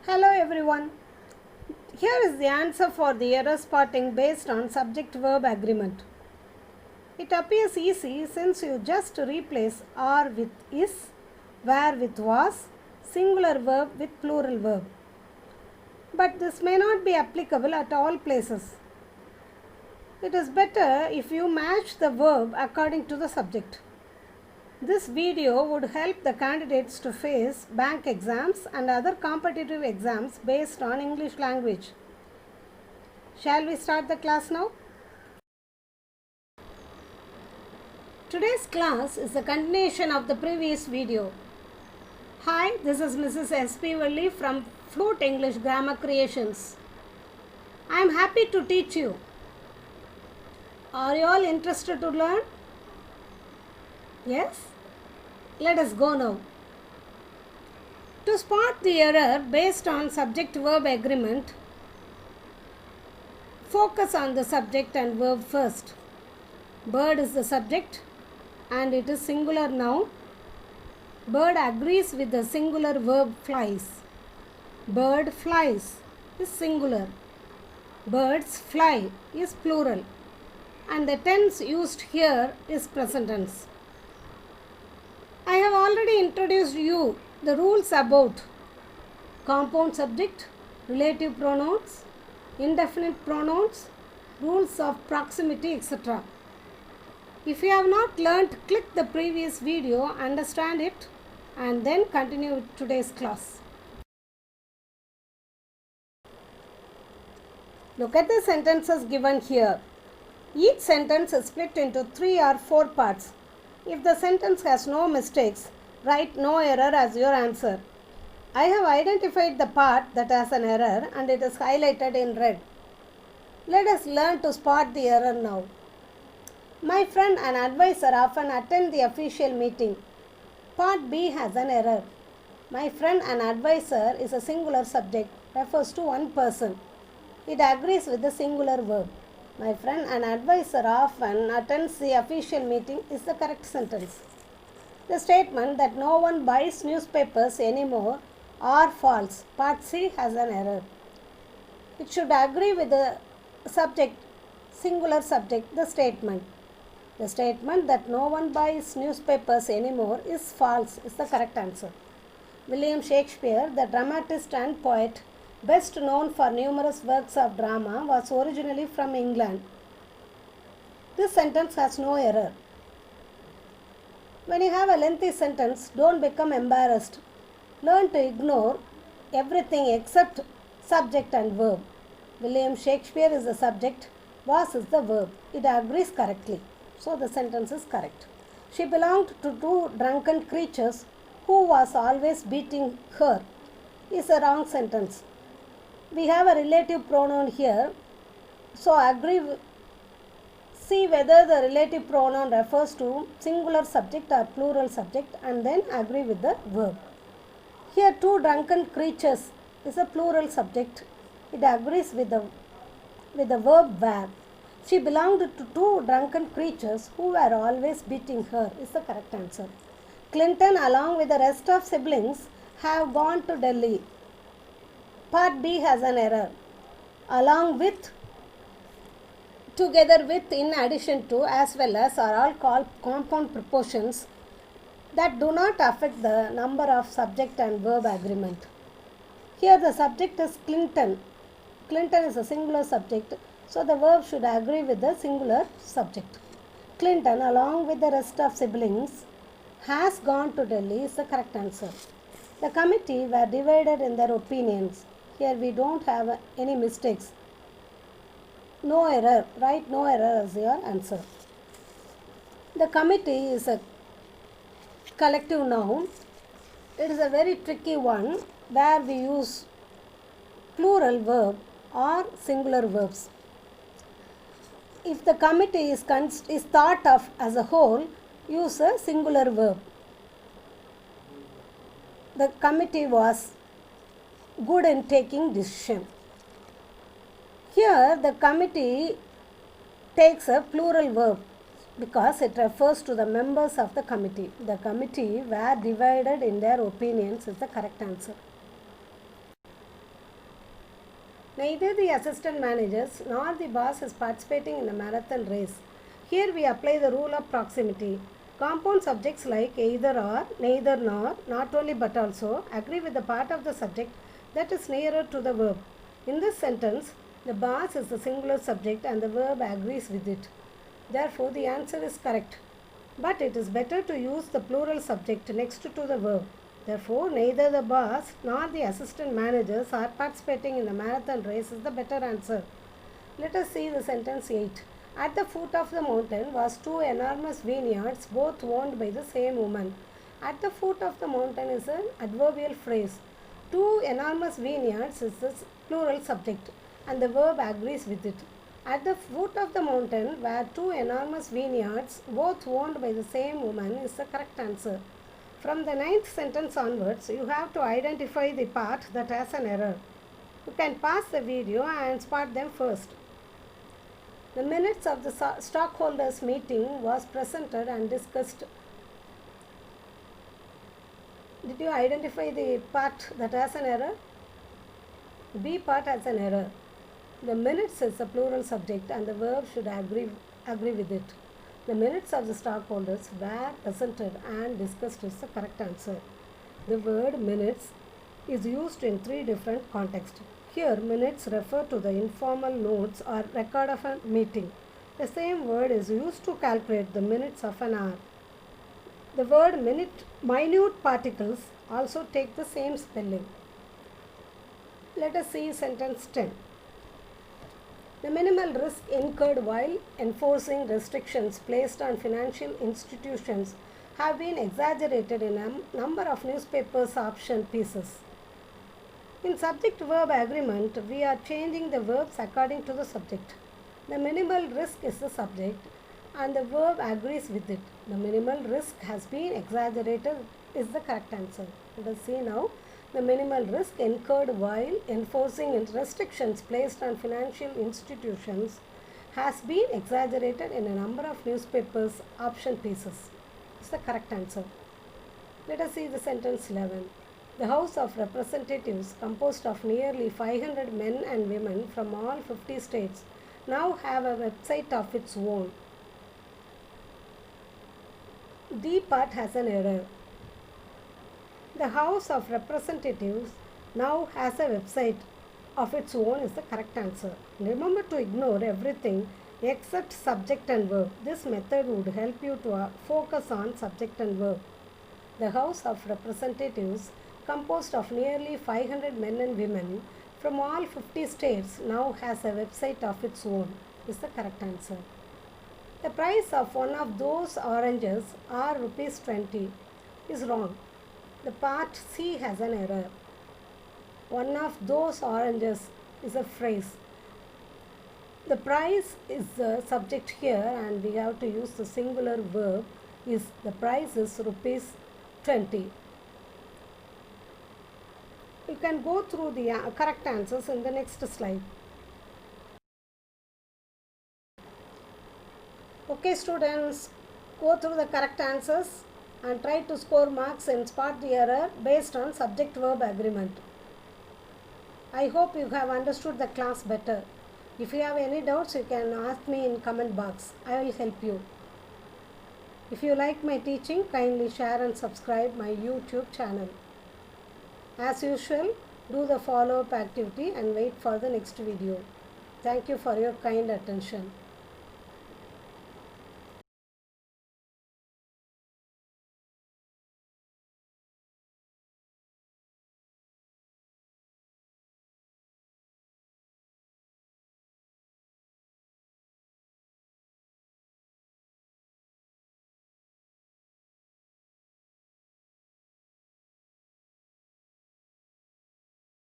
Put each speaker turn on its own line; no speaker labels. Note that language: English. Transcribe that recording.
Hello everyone. Here is the answer for the error spotting based on subject-verb agreement. It appears easy since you just replace are with is, were with was, singular verb with plural verb. But this may not be applicable at all places. It is better if you match the verb according to the subject. This video would help the candidates to face bank exams and other competitive exams based on English language. Shall we start the class now? Today's class is a continuation of the previous video. Hi, this is Mrs. S.P. Valli from Flute English Grammar Creations. I am happy to teach you. Are you all interested to learn? Yes? Let us go now. To spot the error based on subject-verb agreement, focus on the subject and verb first. Bird is the subject and it is singular noun. Bird agrees with the singular verb flies. Bird flies is singular. Birds fly is plural. And the tense used here is present tense. I have already introduced you the rules about compound subject, relative pronouns, indefinite pronouns, rules of proximity, etc. If you have not learnt, click the previous video, understand it, and then continue with today's class. Look at the sentences given here. Each sentence is split into 3 or 4 parts. If the sentence has no mistakes, write no error as your answer. I have identified the part that has an error and it is highlighted in red. Let us learn to spot the error now. My friend and advisor often attend the official meeting. Part B has an error. My friend and advisor is a singular subject, refers to one person. It agrees with the singular verb. My friend and advisor often attends the official meeting is the correct sentence. The statement that no one buys newspapers anymore are false. Part C has an error. It should agree with the subject, singular subject, the statement. The statement that no one buys newspapers anymore is false is the correct answer. William Shakespeare, the dramatist and poet, best known for numerous works of drama, was originally from England. This sentence has no error. When you have a lengthy sentence, don't become embarrassed. Learn to ignore everything except subject and verb. William Shakespeare is the subject, was is the verb. It agrees correctly. So the sentence is correct. She belonged to 2 drunken creatures who was always beating her is a wrong sentence. We have a relative pronoun here, so see whether the relative pronoun refers to singular subject or plural subject and then agree with the verb. Here 2 drunken creatures is a plural subject. It agrees with the verb were. She belonged to 2 drunken creatures who were always beating her is the correct answer. Clinton along with the rest of siblings have gone to Delhi. Part B has an error. Along with, together with, in addition to, as well as are all called compound prepositions that do not affect the number of subject and verb agreement. Here the subject is Clinton. Clinton is a singular subject, so the verb should agree with the singular subject. Clinton along with the rest of siblings has gone to Delhi is the correct answer. The committee were divided in their opinions. Here we don't have any mistakes. No error. Write no error as your answer. The committee is a collective noun. It is a very tricky one where we use plural verb or singular verbs. If the committee is thought of as a whole, use a singular verb. The committee was good in taking decision. Here the committee takes a plural verb because it refers to the members of the committee. The committee were divided in their opinions is the correct answer. Neither the assistant managers nor the boss is participating in the marathon race. Here we apply the rule of proximity. Compound subjects like either or, neither nor, not only but also agree with the part of the subject that is nearer to the verb. In this sentence, the boss is the singular subject and the verb agrees with it. Therefore, the answer is correct. But it is better to use the plural subject next to the verb. Therefore, neither the boss nor the assistant managers are participating in the marathon race is the better answer. Let us see the sentence 8. At the foot of the mountain was two enormous vineyards, both owned by the same woman. At the foot of the mountain is an adverbial phrase. Two enormous vineyards is the plural subject and the verb agrees with it. At the foot of the mountain were two enormous vineyards, both owned by the same woman, is the correct answer. From the ninth sentence onwards, you have to identify the part that has an error. You can pause the video and spot them first. The minutes of the stockholders meeting was presented and discussed. Did you identify the part that has an error? The B part has an error. The minutes is a plural subject and the verb should agree with it. The minutes of the stockholders were presented and discussed is the correct answer. The word minutes is used in three different contexts. Here, minutes refer to the informal notes or record of a meeting. The same word is used to calculate the minutes of an hour. The word minute particles also take the same spelling. Let us see sentence 10. The minimal risk incurred while enforcing restrictions placed on financial institutions have been exaggerated in a number of newspapers' option pieces. In subject-verb agreement, we are changing the verbs according to the subject. The minimal risk is the subject and the verb agrees with it. The minimal risk has been exaggerated is the correct answer. Let us see now. The minimal risk incurred while enforcing restrictions placed on financial institutions has been exaggerated in a number of newspapers' option pieces. It's the correct answer. Let us see the sentence 11. The House of Representatives, composed of nearly 500 men and women from all 50 states, now have a website of its own. D part has an error. The House of Representatives now has a website of its own is the correct answer. Remember to ignore everything except subject and verb. This method would help you to focus on subject and verb. The House of Representatives, composed of nearly 500 men and women from all 50 states, now has a website of its own is the correct answer. The price of one of those oranges are rupees 20 is wrong. The part C has an error. One of those oranges is a phrase. The price is the subject here and we have to use the singular verb is the price is rupees 20. You can go through the correct answers in the next slide. Okay students, go through the correct answers and try to score marks and spot the error based on subject-verb agreement. I hope you have understood the class better. If you have any doubts, you can ask me in comment box. I will help you. If you like my teaching, kindly share and subscribe my YouTube channel. As usual, do the follow-up activity and wait for the next video. Thank you for your kind attention.